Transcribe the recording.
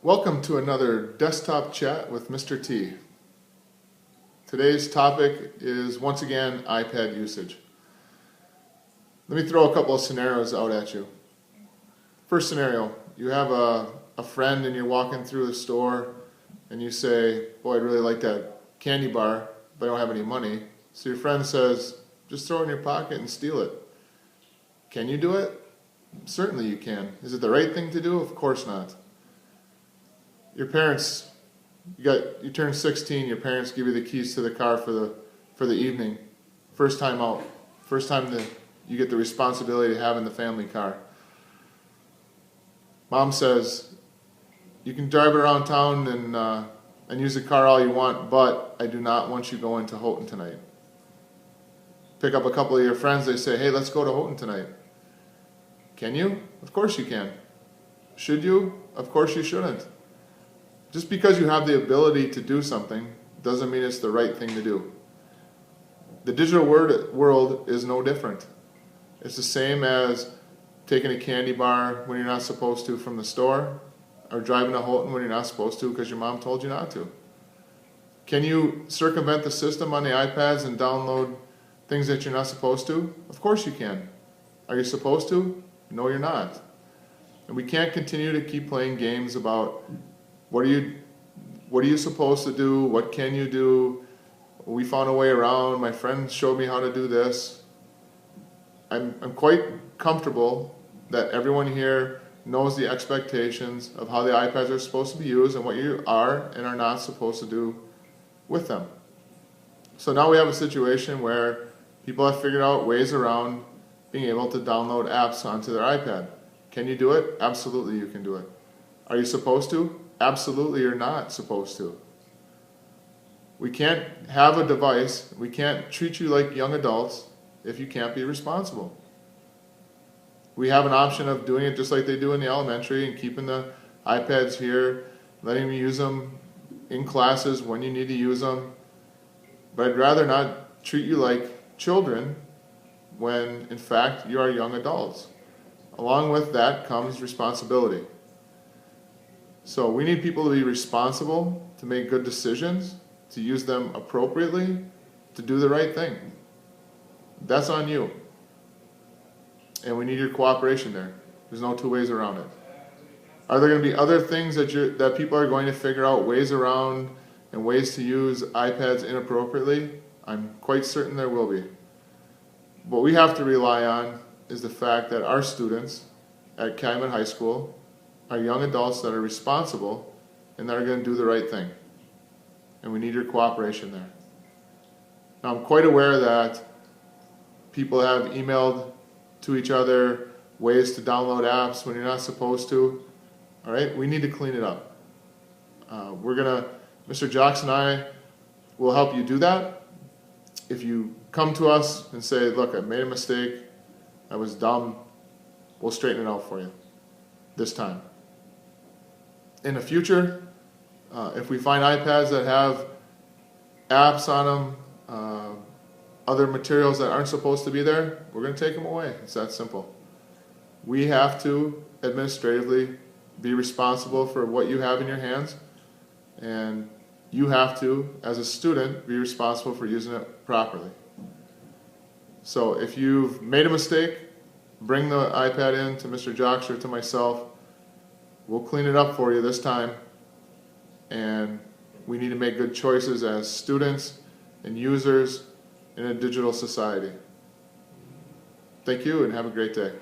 Welcome to another desktop chat with Mr. T. Today's topic is once again iPad usage. Let me throw a couple of scenarios out at you. First scenario, you have a friend and you're walking through the store and you say, boy, I'd really like that candy bar, but I don't have any money. So your friend says, just throw it in your pocket and steal it. Can you do it? Certainly you can. Is it the right thing to do? Of course not. Your parents, you turn 16, your parents give you the keys to the car for the evening. First time out. First time that you get the responsibility of having the family car. Mom says, you can drive it around town and use the car all you want, but I do not want you going to Houghton tonight. Pick up a couple of your friends, they say, hey, let's go to Houghton tonight. Can you? Of course you can. Should you? Of course you shouldn't. Just because you have the ability to do something doesn't mean it's the right thing to do. The digital world is no different. It's the same as taking a candy bar when you're not supposed to from the store, or driving to Houghton when you're not supposed to because your mom told you not to. Can you circumvent the system on the iPads and download things that you're not supposed to? Of course you can. Are you supposed to? No, you're not. And we can't continue to keep playing games about what are you supposed to do? What can you do? We found a way around. My friend showed me how to do this. I'm quite comfortable that everyone here knows the expectations of how the iPads are supposed to be used and what you are and are not supposed to do with them. So now we have a situation where people have figured out ways around being able to download apps onto their iPad. Can you do it? Absolutely you can do it. Are you supposed to? Absolutely you're not supposed to. We can't have a device, we can't treat you like young adults if you can't be responsible. We have an option of doing it just like they do in the elementary and keeping the iPads here, letting you use them in classes when you need to use them. But I'd rather not treat you like children when in fact you are young adults. Along with that comes responsibility. So we need people to be responsible, to make good decisions, to use them appropriately, to do the right thing. That's on you. And we need your cooperation there. There's no two ways around it. Are there going to be other things that people are going to figure out ways around and ways to use iPads inappropriately? I'm quite certain there will be. What we have to rely on is the fact that our students at Calumet High School are young adults that are responsible and that are going to do the right thing. And we need your cooperation there. Now I'm quite aware that people have emailed to each other ways to download apps when you're not supposed to. All right, we need to clean it up. Mr. Jocks and I will help you do that. If you come to us and say, look, I made a mistake, I was dumb, we'll straighten it out for you this time. In the future, if we find iPads that have apps on them, other materials that aren't supposed to be there, we're going to take them away. It's that simple. We have to administratively be responsible for what you have in your hands, and you have to, as a student, be responsible for using it properly. So if you've made a mistake, bring the iPad in to Mr. Jocks or to myself. We'll clean it up for you this time, and we need to make good choices as students and users in a digital society. Thank you and have a great day.